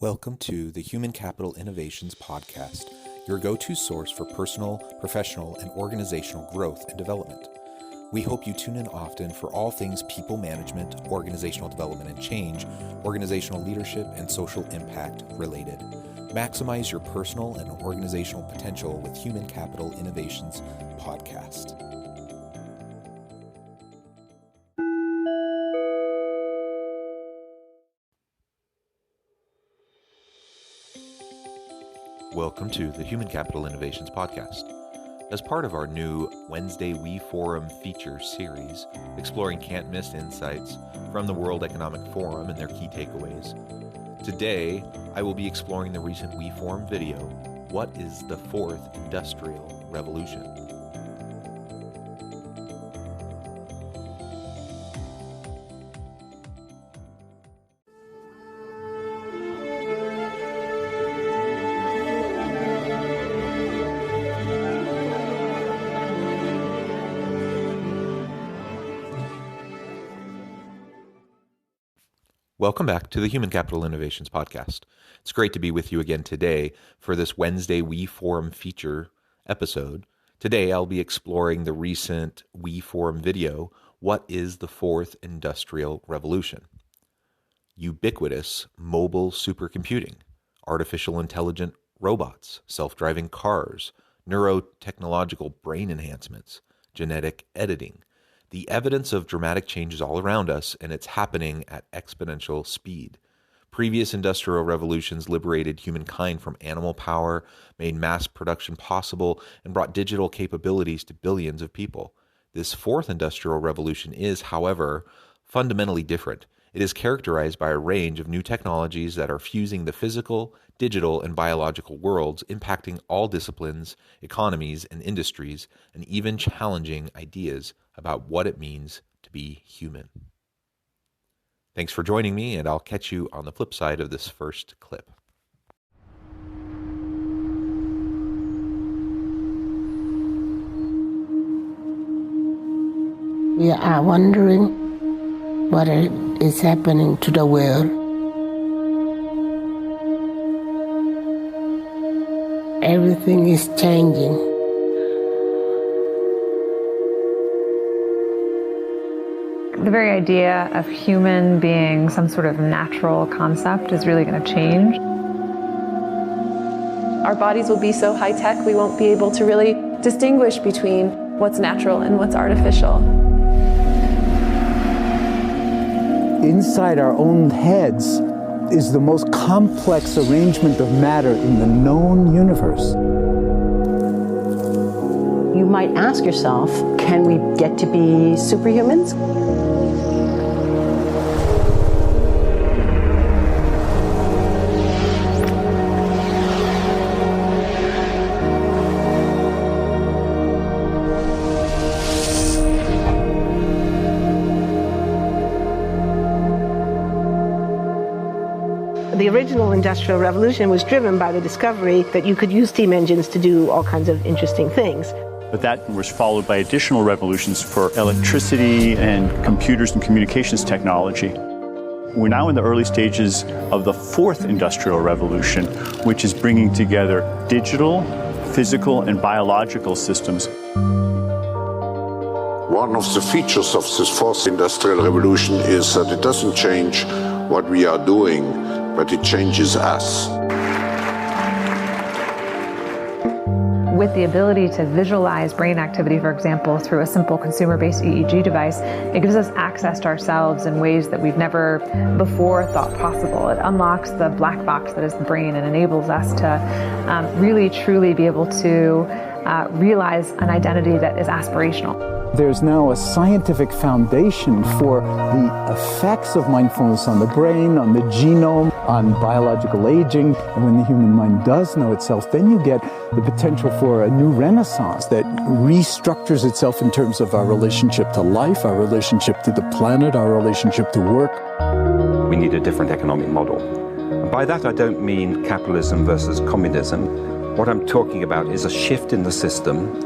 Welcome to the Human Capital Innovations Podcast, your go-to source for personal, professional, and organizational growth and development. We hope you tune in often for all things people management, organizational development and change, organizational leadership, and social impact related. Maximize your personal and organizational potential with Human Capital Innovations Podcast. Welcome to the Human Capital Innovations Podcast. As part of our new Wednesday We Forum feature series, exploring can't-miss insights from the World Economic Forum and their key takeaways, today I will be exploring the recent We Forum video, What is the Fourth Industrial Revolution? Welcome back to the Human Capital Innovations Podcast. It's great to be with you again today for this Wednesday We Forum feature episode. Today I'll be exploring the recent We Forum video, What is the Fourth Industrial Revolution? Ubiquitous mobile supercomputing, artificial intelligent robots, self-driving cars, neuro-technological brain enhancements, genetic editing. The evidence of dramatic change is all around us, and it's happening at exponential speed. Previous industrial revolutions liberated humankind from animal power, made mass production possible, and brought digital capabilities to billions of people. This fourth industrial revolution is, however, fundamentally different. It is characterized by a range of new technologies that are fusing the physical, digital, and biological worlds, impacting all disciplines, economies, and industries, and even challenging ideas about what it means to be human. Thanks for joining me, and I'll catch you on the flip side of this first clip. We are wondering what is happening to the world. Everything is changing. The very idea of human being some sort of natural concept is really going to change. Our bodies will be so high-tech we won't be able to really distinguish between what's natural and what's artificial. Inside our own heads is the most complex arrangement of matter in the known universe. You might ask yourself, can we get to be superhumans? The original Industrial Revolution was driven by the discovery that you could use steam engines to do all kinds of interesting things. But that was followed by additional revolutions for electricity and computers and communications technology. We're now in the early stages of the fourth industrial revolution, which is bringing together digital, physical, and biological systems. One of the features of this fourth industrial revolution is that it doesn't change what we are doing, but it changes us. With the ability to visualize brain activity, for example, through a simple consumer-based EEG device, it gives us access to ourselves in ways that we've never before thought possible. It unlocks the black box that is the brain and enables us to really, truly be able to realize an identity that is aspirational. There's now a scientific foundation for the effects of mindfulness on the brain, on the genome, on biological aging. And when the human mind does know itself, then you get the potential for a new renaissance that restructures itself in terms of our relationship to life, our relationship to the planet, our relationship to work. We need a different economic model. And by that I don't mean capitalism versus communism. What I'm talking about is a shift in the system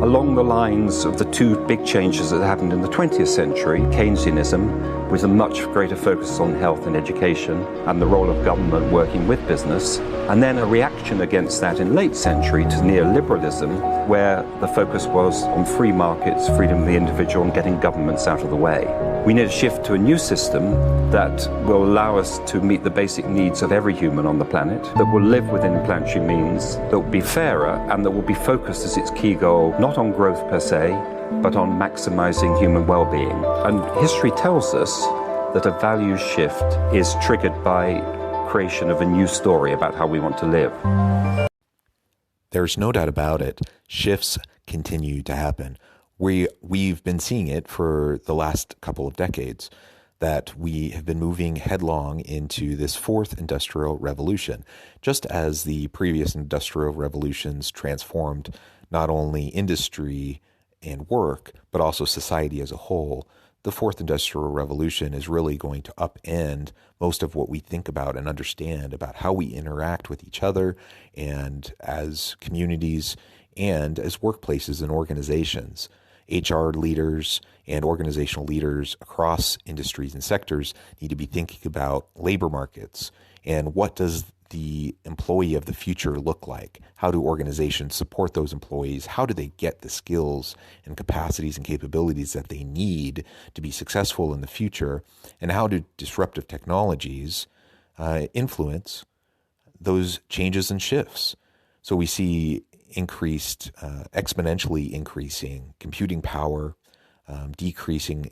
along the lines of the two big changes that happened in the 20th century, Keynesianism, with a much greater focus on health and education and the role of government working with business, and then a reaction against that in late century to neoliberalism, where the focus was on free markets, freedom of the individual, and getting governments out of the way. We need a shift to a new system that will allow us to meet the basic needs of every human on the planet, that will live within planetary means, that will be fairer, and that will be focused as its key goal not on growth per se, but on maximizing human well-being. And history tells us that a values shift is triggered by creation of a new story about how we want to live. There's no doubt about it. Shifts continue to happen. We've been seeing it for the last couple of decades, that we have been moving headlong into this fourth industrial revolution. Just as the previous industrial revolutions transformed not only industry and work, but also society as a whole, the fourth industrial revolution is really going to upend most of what we think about and understand about how we interact with each other and as communities and as workplaces and organizations. HR leaders and organizational leaders across industries and sectors need to be thinking about labor markets and what does the employee of the future look like? How do organizations support those employees? How do they get the skills and capacities and capabilities that they need to be successful in the future? And how do disruptive technologies influence those changes and shifts? So we see exponentially increasing computing power, decreasing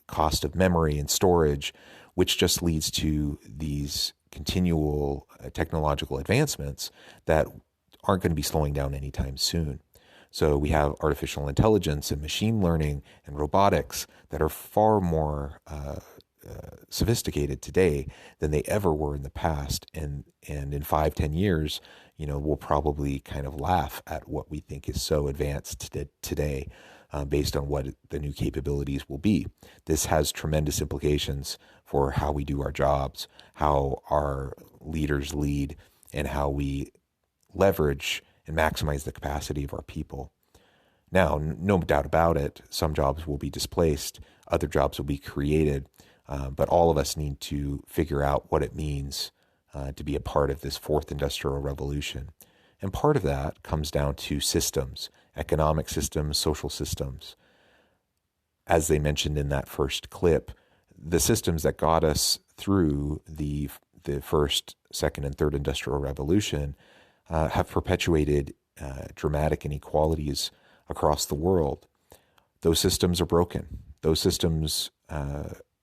cost of memory and storage, which just leads to these continual technological advancements that aren't going to be slowing down anytime soon. So we have artificial intelligence and machine learning and robotics that are far more sophisticated today than they ever were in the past. And in 5-10 years, we'll probably kind of laugh at what we think is so advanced today based on what the new capabilities will be. This has tremendous implications for how we do our jobs, how our leaders lead, and how we leverage and maximize the capacity of our people. Now, no doubt about it, some jobs will be displaced, other jobs will be created, but all of us need to figure out what it means to be a part of this fourth industrial revolution. And part of that comes down to systems, economic systems, social systems. As they mentioned in that first clip, the systems that got us through the first, second, and third industrial revolution have perpetuated dramatic inequalities across the world. Those systems are broken. Those systems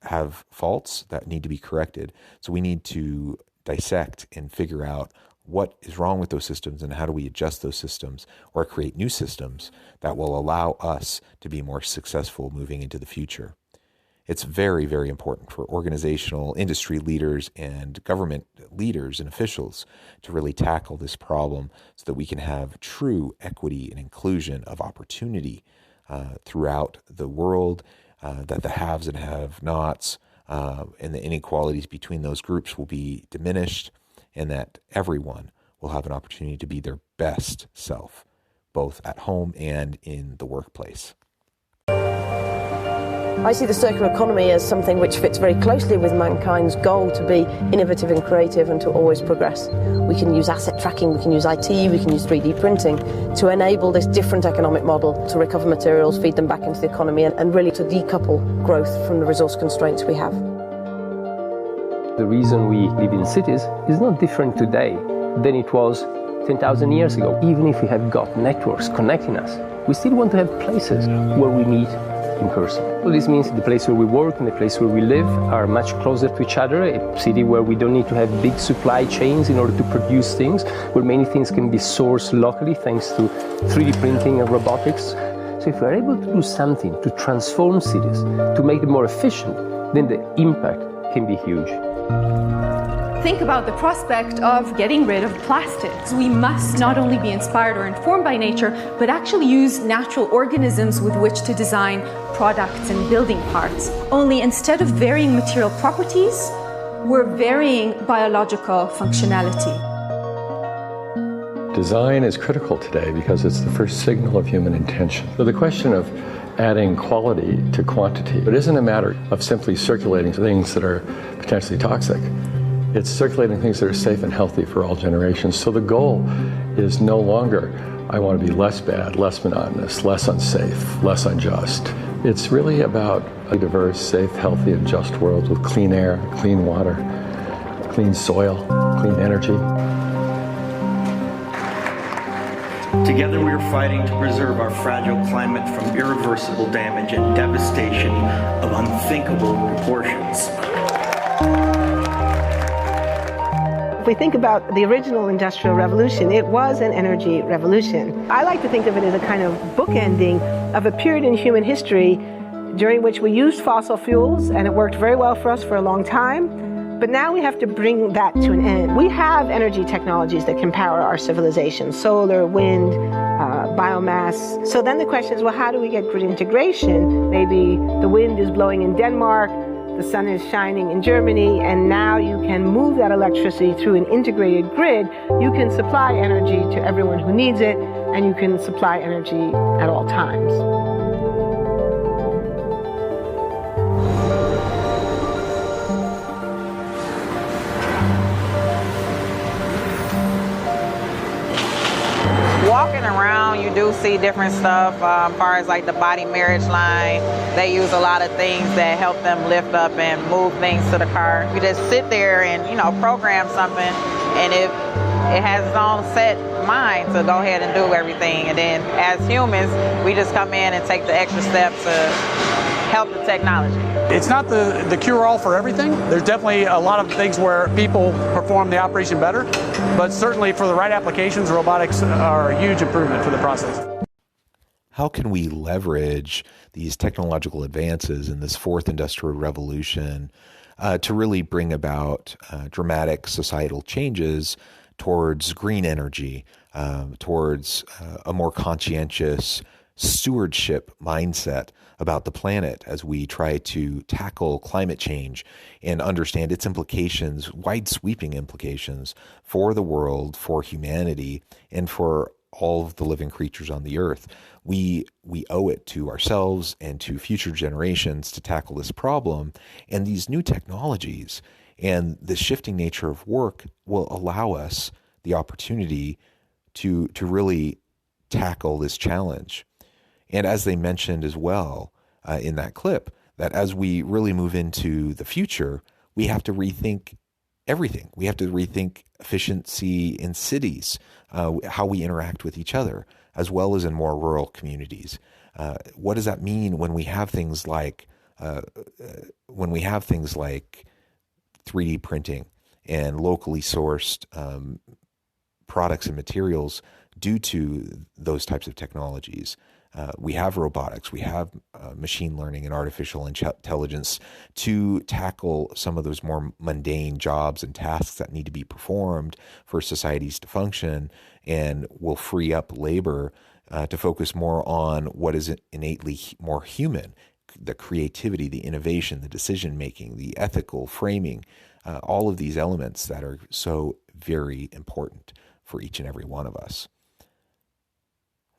have faults that need to be corrected. So we need to dissect and figure out what is wrong with those systems and how do we adjust those systems or create new systems that will allow us to be more successful moving into the future. It's very, very important for organizational industry leaders and government leaders and officials to really tackle this problem so that we can have true equity and inclusion of opportunity throughout the world, that the haves and have-nots and the inequalities between those groups will be diminished, and that everyone will have an opportunity to be their best self, both at home and in the workplace. I see the circular economy as something which fits very closely with mankind's goal to be innovative and creative and to always progress. We can use asset tracking, we can use IT, we can use 3D printing to enable this different economic model to recover materials, feed them back into the economy, and really to decouple growth from the resource constraints we have. The reason we live in cities is not different today than it was 10,000 years ago. Even if we have got networks connecting us, we still want to have places where we meet in person. So this means the place where we work and the place where we live are much closer to each other, a city where we don't need to have big supply chains in order to produce things, where many things can be sourced locally thanks to 3D printing and robotics. So if we're able to do something to transform cities, to make them more efficient, then the impact can be huge. Think about the prospect of getting rid of plastics. We must not only be inspired or informed by nature, but actually use natural organisms with which to design products and building parts. Only instead of varying material properties, we're varying biological functionality. Design is critical today because it's the first signal of human intention. So the question of adding quality to quantity, it isn't a matter of simply circulating things that are potentially toxic. It's circulating things that are safe and healthy for all generations. So the goal is no longer, I want to be less bad, less monotonous, less unsafe, less unjust. It's really about a diverse, safe, healthy, and just world with clean air, clean water, clean soil, clean energy. Together we are fighting to preserve our fragile climate from irreversible damage and devastation of unthinkable proportions. If we think about the original Industrial Revolution, it was an energy revolution. I like to think of it as a kind of bookending of a period in human history during which we used fossil fuels, and it worked very well for us for a long time. But now we have to bring that to an end. We have energy technologies that can power our civilization: solar, wind, biomass. So then the question is, well, how do we get grid integration? Maybe the wind is blowing in Denmark, the sun is shining in Germany, and now you can move that electricity through an integrated grid. You can supply energy to everyone who needs it, and you can supply energy at all times. Walking around, you do see different stuff as far as like the body marriage line. They use a lot of things that help them lift up and move things to the car. You just sit there and, program something, and it has its own set mind to go ahead and do everything. And then as humans, we just come in and take the extra steps to help the technology. It's not the cure-all for everything. There's definitely a lot of things where people perform the operation better, but certainly for the right applications, robotics are a huge improvement for the process. How can we leverage these technological advances in this fourth industrial revolution to really bring about dramatic societal changes towards green energy, towards a more conscientious stewardship mindset about the planet as we try to tackle climate change and understand its implications, wide-sweeping implications for the world, for humanity, and for all of the living creatures on the earth. We owe it to ourselves and to future generations to tackle this problem, and these new technologies and the shifting nature of work will allow us the opportunity to really tackle this challenge. And as they mentioned as well in that clip, that as we really move into the future, we have to rethink everything. We have to rethink efficiency in cities, how we interact with each other, as well as in more rural communities. What does that mean when we have things like 3D printing and locally sourced products and materials due to those types of technologies? We have robotics, we have machine learning and artificial intelligence to tackle some of those more mundane jobs and tasks that need to be performed for societies to function, and will free up labor to focus more on what is innately more human, the creativity, the innovation, the decision-making, the ethical framing, all of these elements that are so very important for each and every one of us.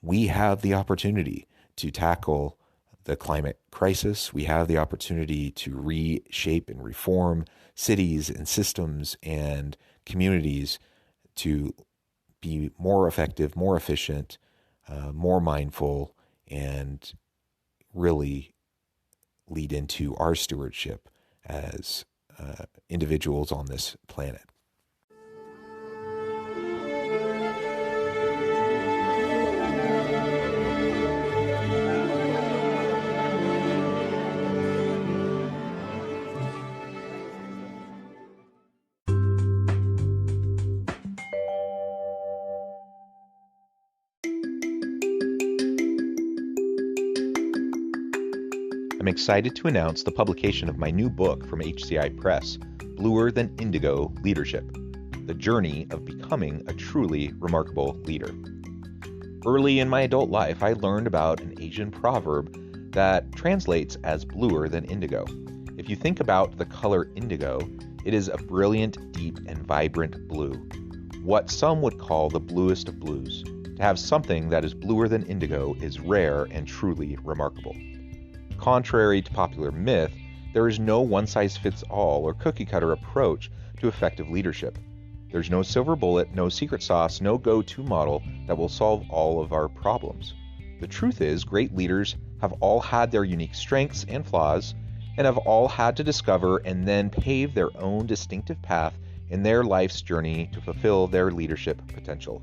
We have the opportunity to tackle the climate crisis. We have the opportunity to reshape and reform cities and systems and communities to be more effective, more efficient, more mindful, and really lead into our stewardship as individuals on this planet. I'm excited to announce the publication of my new book from HCI Press, Bluer Than Indigo Leadership: The Journey of Becoming a Truly Remarkable Leader. Early in my adult life, I learned about an Asian proverb that translates as bluer than indigo. If you think about the color indigo, it is a brilliant, deep, and vibrant blue. what some would call the bluest of blues. To have something that is bluer than indigo is rare and truly remarkable. Contrary to popular myth, there is no one-size-fits-all or cookie-cutter approach to effective leadership. There's no silver bullet, no secret sauce, no go-to model that will solve all of our problems. The truth is, great leaders have all had their unique strengths and flaws, and have all had to discover and then pave their own distinctive path in their life's journey to fulfill their leadership potential.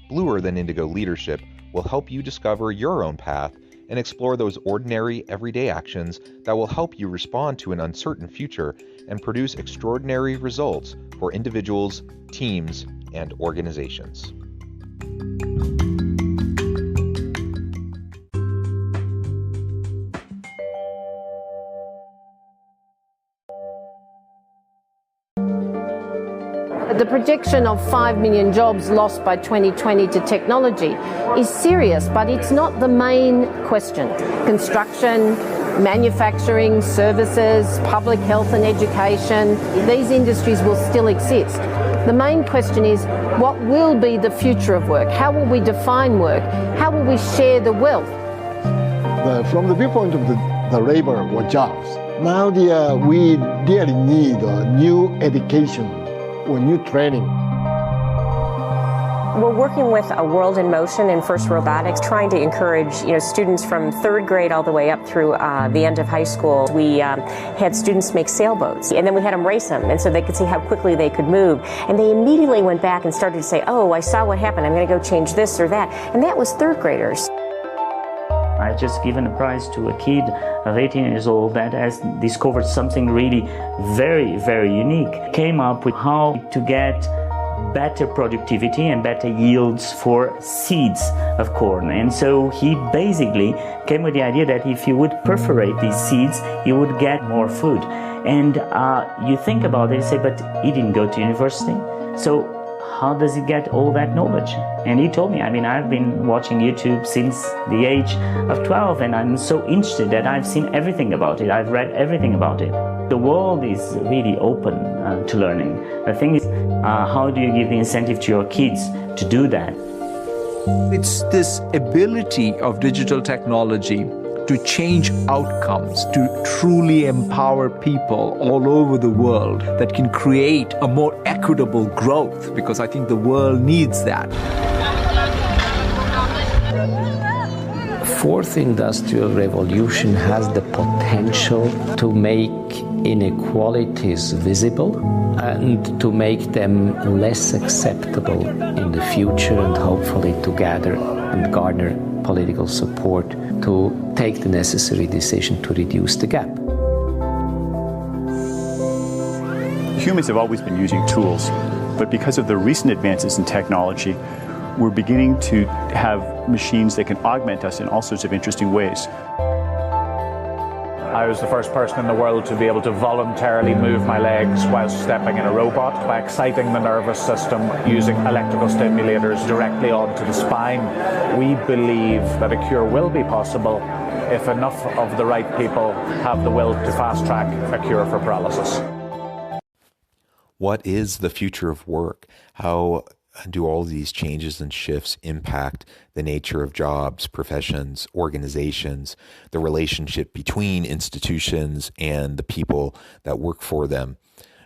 Bluer than indigo leadership will help you discover your own path and explore those ordinary, everyday actions that will help you respond to an uncertain future and produce extraordinary results for individuals, teams, and organizations. The projection of 5 million jobs lost by 2020 to technology is serious, but it's not the main question. Construction, manufacturing, services, public health and education, these industries will still exist. The main question is, what will be the future of work? How will we define work? How will we share the wealth? From the viewpoint of the labor or jobs, now we really need new education or new training. We're working with a World in Motion and First Robotics, trying to encourage students from third grade all the way up through the end of high school. We had students make sailboats, and then we had them race them, and so they could see how quickly they could move. And they immediately went back and started to say, oh, I saw what happened, I'm going to go change this or that. And that was third graders. I just given a prize to a kid of 18 years old that has discovered something really very, very unique. Came up with how to get better productivity and better yields for seeds of corn. And so he basically came with the idea that if you would perforate these seeds, you would get more food. And you think about it and say, but he didn't go to university. So how does he get all that knowledge? And he told me, I've been watching YouTube since the age of 12, and I'm so interested that I've seen everything about it. I've read everything about it. The world is really open to learning. The thing is, how do you give the incentive to your kids to do that? It's this ability of digital technology to change outcomes, to truly empower people all over the world that can create a more equitable growth, because I think the world needs that. Fourth industrial revolution has the potential to make inequalities visible and to make them less acceptable in the future, and hopefully to gather and garner political support to take the necessary decision to reduce the gap. Humans have always been using tools, but because of the recent advances in technology, we're beginning to have machines that can augment us in all sorts of interesting ways. I was the first person in the world to be able to voluntarily move my legs while stepping in a robot by exciting the nervous system using electrical stimulators directly onto the spine. We believe that a cure will be possible if enough of the right people have the will to fast-track a cure for paralysis. What is the future of work? How do all of these changes and shifts impact the nature of jobs, professions, organizations, the relationship between institutions and the people that work for them?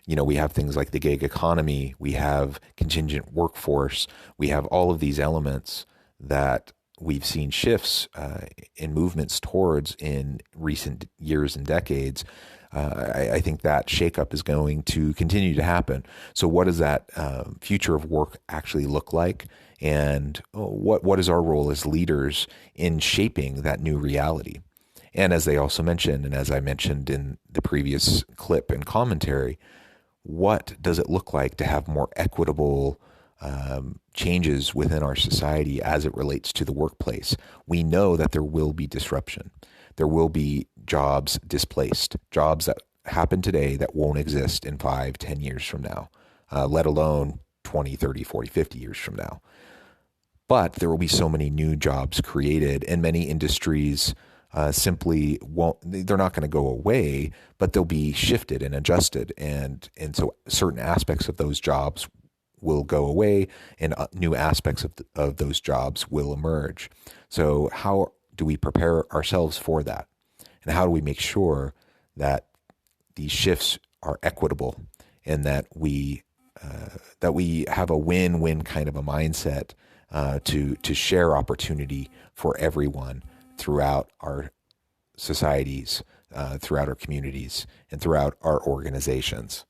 We have things like the gig economy, we have contingent workforce, we have all of these elements that we've seen shifts in movements towards in recent years and decades. I think that shakeup is going to continue to happen. So what does that future of work actually look like? And what is our role as leaders in shaping that new reality? And as they also mentioned, and as I mentioned in the previous clip and commentary, what does it look like to have more equitable changes within our society as it relates to the workplace? We know that there will be disruption. There will be jobs displaced, jobs that happen today that won't exist in 5, 10 years from now, let alone 20, 30, 40, 50 years from now. But there will be so many new jobs created, and many industries simply won't, they're not going to go away, but they'll be shifted and adjusted. And so certain aspects of those jobs will go away and new aspects of those jobs will emerge. So how do we prepare ourselves for that? And how do we make sure that these shifts are equitable and that we have a win-win kind of a mindset to share opportunity for everyone throughout our societies, throughout our communities, and throughout our organizations.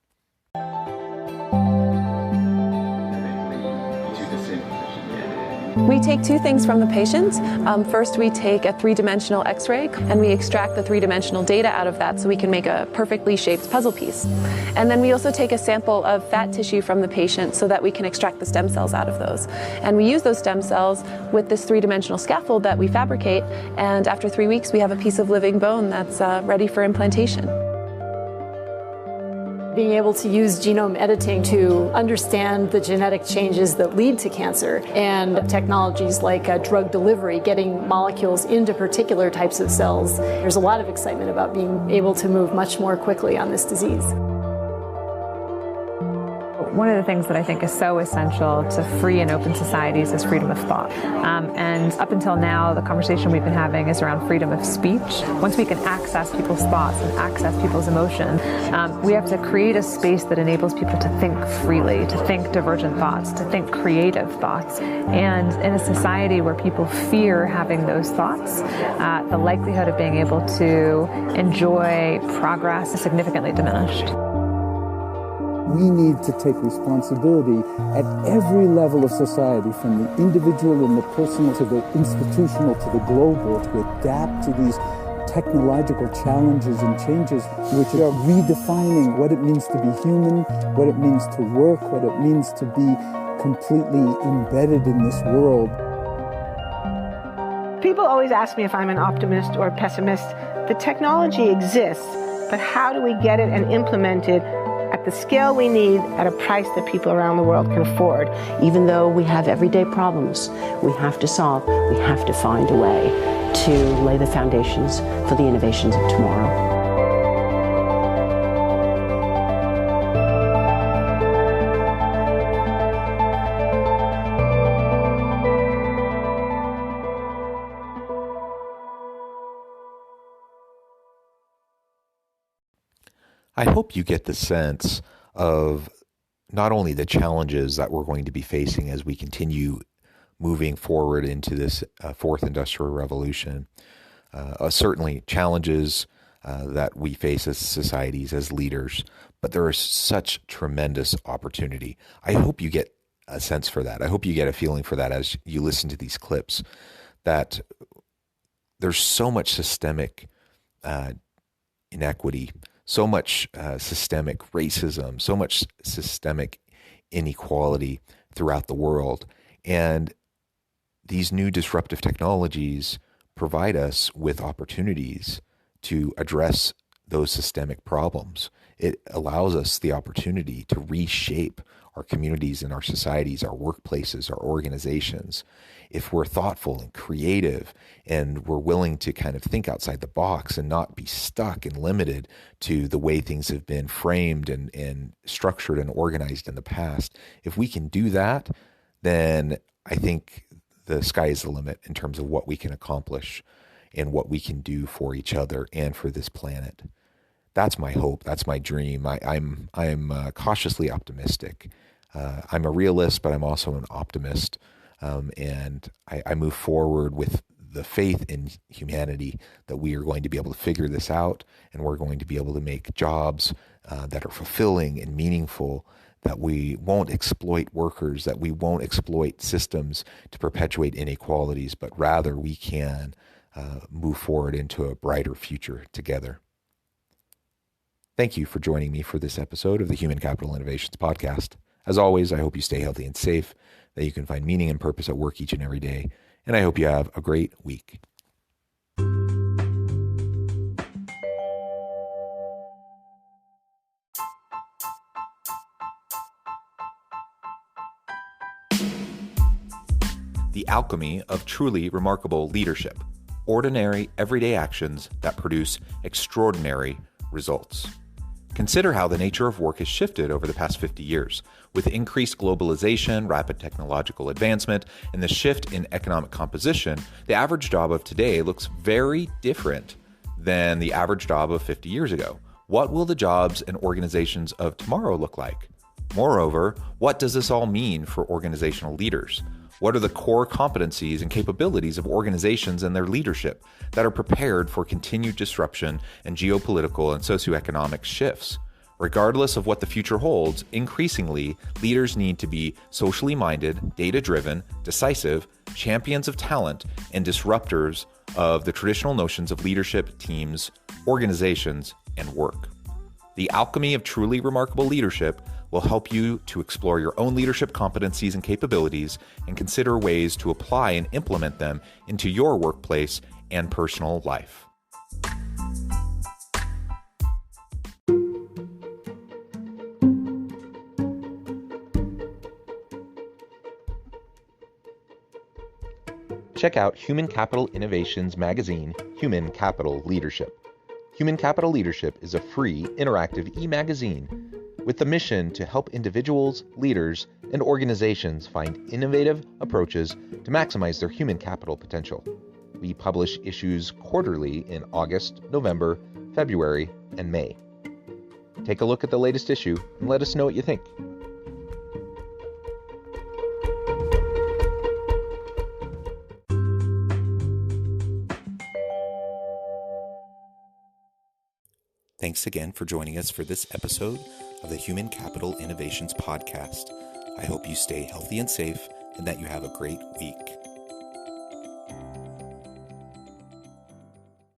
We take two things from the patient. First, we take a three-dimensional X-ray and we extract the three-dimensional data out of that so we can make a perfectly shaped puzzle piece. And then we also take a sample of fat tissue from the patient so that we can extract the stem cells out of those. And we use those stem cells with this three-dimensional scaffold that we fabricate, and after 3 weeks we have a piece of living bone that's ready for implantation. Being able to use genome editing to understand the genetic changes that lead to cancer, and technologies like drug delivery, getting molecules into particular types of cells. There's a lot of excitement about being able to move much more quickly on this disease. One of the things that I think is so essential to free and open societies is freedom of thought. And up until now, the conversation we've been having is around freedom of speech. Once we can access people's thoughts and access people's emotion, we have to create a space that enables people to think freely, to think divergent thoughts, to think creative thoughts. And in a society where people fear having those thoughts, the likelihood of being able to enjoy progress is significantly diminished. We need to take responsibility at every level of society, from the individual and the personal to the institutional to the global, to adapt to these technological challenges and changes which are redefining what it means to be human, what it means to work, what it means to be completely embedded in this world. People always ask me if I'm an optimist or a pessimist. The technology exists, but how do we get it and implement it at the scale we need at a price that people around the world can afford? Even though we have everyday problems we have to solve, we have to find a way to lay the foundations for the innovations of tomorrow. I hope you get the sense of not only the challenges that we're going to be facing as we continue moving forward into this fourth industrial revolution, certainly challenges that we face as societies, as leaders, but there is such tremendous opportunity. I hope you get a sense for that. I hope you get a feeling for that as you listen to these clips, that there's so much systemic inequity, so much systemic racism, so much systemic inequality throughout the world. And these new disruptive technologies provide us with opportunities to address those systemic problems. It allows us the opportunity to reshape our communities and our societies, our workplaces, our organizations. If we're thoughtful and creative and we're willing to kind of think outside the box and not be stuck and limited to the way things have been framed and structured and organized in the past, if we can do that, then I think the sky is the limit in terms of what we can accomplish and what we can do for each other and for this planet. That's my hope. That's my dream. I'm cautiously optimistic. I'm a realist, but I'm also an optimist. And I move forward with the faith in humanity that we are going to be able to figure this out, and we're going to be able to make jobs that are fulfilling and meaningful, that we won't exploit workers, that we won't exploit systems to perpetuate inequalities, but rather we can move forward into a brighter future together. Thank you for joining me for this episode of the Human Capital Innovations Podcast. As always, I hope you stay healthy and safe, that you can find meaning and purpose at work each and every day, and I hope you have a great week. The alchemy of truly remarkable leadership. Ordinary, everyday actions that produce extraordinary results. Consider how the nature of work has shifted over the past 50 years. With increased globalization, rapid technological advancement, and the shift in economic composition, the average job of today looks very different than the average job of 50 years ago. What will the jobs and organizations of tomorrow look like? Moreover, what does this all mean for organizational leaders? What are the core competencies and capabilities of organizations and their leadership that are prepared for continued disruption and geopolitical and socioeconomic shifts? Regardless of what the future holds, increasingly, leaders need to be socially minded, data-driven, decisive, champions of talent, and disruptors of the traditional notions of leadership, teams, organizations, and work. The alchemy of truly remarkable leadership will help you to explore your own leadership competencies and capabilities and consider ways to apply and implement them into your workplace and personal life. Check out Human Capital Innovations magazine, Human Capital Leadership. Human Capital Leadership is a free, interactive e-magazine with the mission to help individuals, leaders, and organizations find innovative approaches to maximize their human capital potential. We publish issues quarterly in August, November, February, and May. Take a look at the latest issue and let us know what you think. Thanks again for joining us for this episode of the Human Capital Innovations Podcast. I hope you stay healthy and safe and that you have a great week.